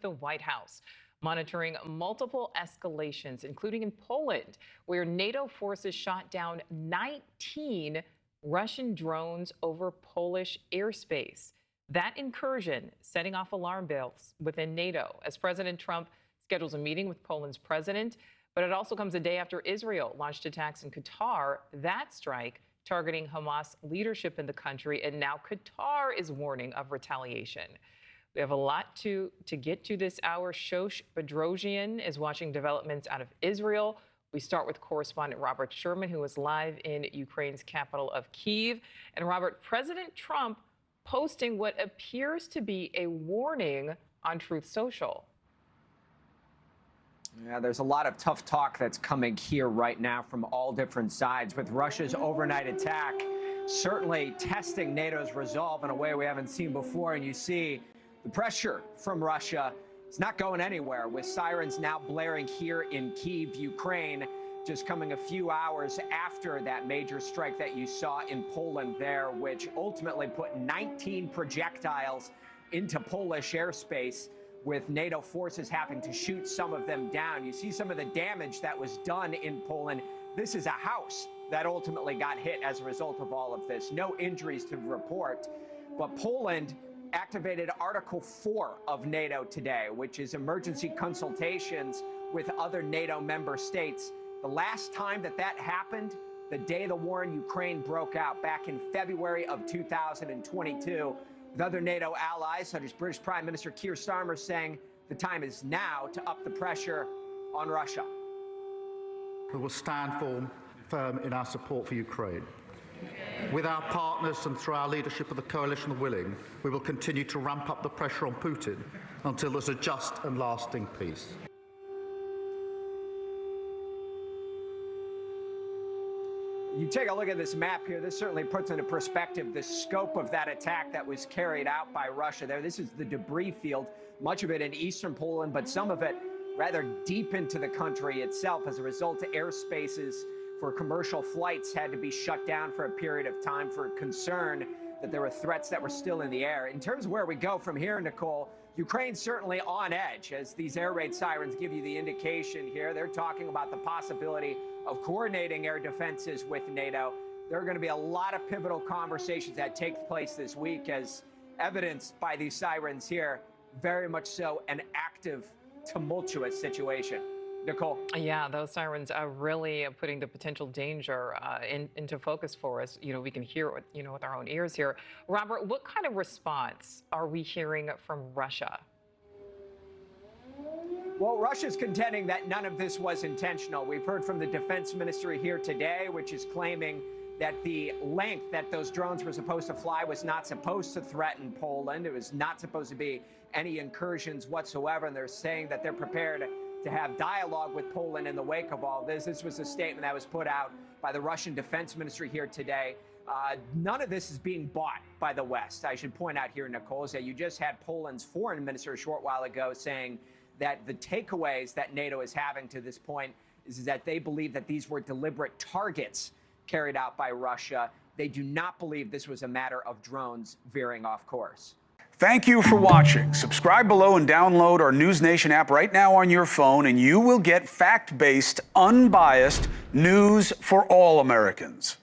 the White House, monitoring multiple escalations, including in Poland, where NATO forces shot down 19 Russian drones over Polish airspace. That incursion setting off alarm bells within NATO as President Trump schedules a meeting with Poland's president. But it also comes a day after Israel launched attacks in Qatar. That strike targeting Hamas leadership in the country. And now Qatar is warning of retaliation. We have a lot to get to this hour. Shosh Bedrosian is watching developments out of Israel. We start with correspondent Robert Sherman, who is live in Ukraine's capital of Kyiv. And Robert, President Trump posting what appears to be a warning on Truth Social. Yeah, there's a lot of tough talk that's coming here right now from all different sides, with Russia's overnight attack certainly testing NATO's resolve in a way we haven't seen before. And you see the pressure from Russia is not going anywhere, with sirens now blaring here in Kyiv, Ukraine, just coming a few hours after that major strike that you saw in Poland there, which ultimately put 19 projectiles into Polish airspace, with NATO forces having to shoot some of them down. You see some of the damage that was done in Poland. This is a house that ultimately got hit as a result of all of this. No injuries to report, but Poland activated Article 4 of NATO today, which is emergency consultations with other NATO member states. The last time that happened, the day the war in Ukraine broke out back in February of 2022, with other NATO allies, such as British Prime Minister Keir Starmer, saying the time is now to up the pressure on Russia. We will stand firm in our support for Ukraine. With our partners and through our leadership of the coalition willing, we will continue to ramp up the pressure on Putin until there's a just and lasting peace. You take a look at this map here, this certainly puts into perspective the scope of that attack that was carried out by Russia there. This is the debris field, much of it in eastern Poland, but some of it rather deep into the country itself. As a result, airspaces for commercial flights had to be shut down for a period of time for concern that there were threats that were still in the air. In terms of where we go from here, Nichole, Ukraine's certainly on edge as these air raid sirens give you the indication here. They're talking about the possibility of coordinating air defenses with NATO. There are going to be a lot of pivotal conversations that take place this week, as evidenced by these sirens here. Very much so an active, tumultuous situation. Nichole. Yeah, those sirens are really putting the potential danger into focus for us. You know, we can hear it, with our own ears here. Robert, what kind of response are we hearing from Russia? Well, Russia's contending that none of this was intentional. We've heard from the defense ministry here today, which is claiming that the length that those drones were supposed to fly was not supposed to threaten Poland. It was not supposed to be any incursions whatsoever. And they're saying that they're prepared to have dialogue with Poland in the wake of all this. This was a statement that was put out by the Russian defense ministry here today. None of this is being bought by the West. I should point out here, Nichole, that you just had Poland's foreign minister a short while ago saying that the takeaways that NATO is having to this point is that they believe that these were deliberate targets carried out by Russia. They do not believe this was a matter of drones veering off course. Thank you for watching. Subscribe below and download our NewsNation app right now on your phone, and you will get fact-based, unbiased news for all Americans.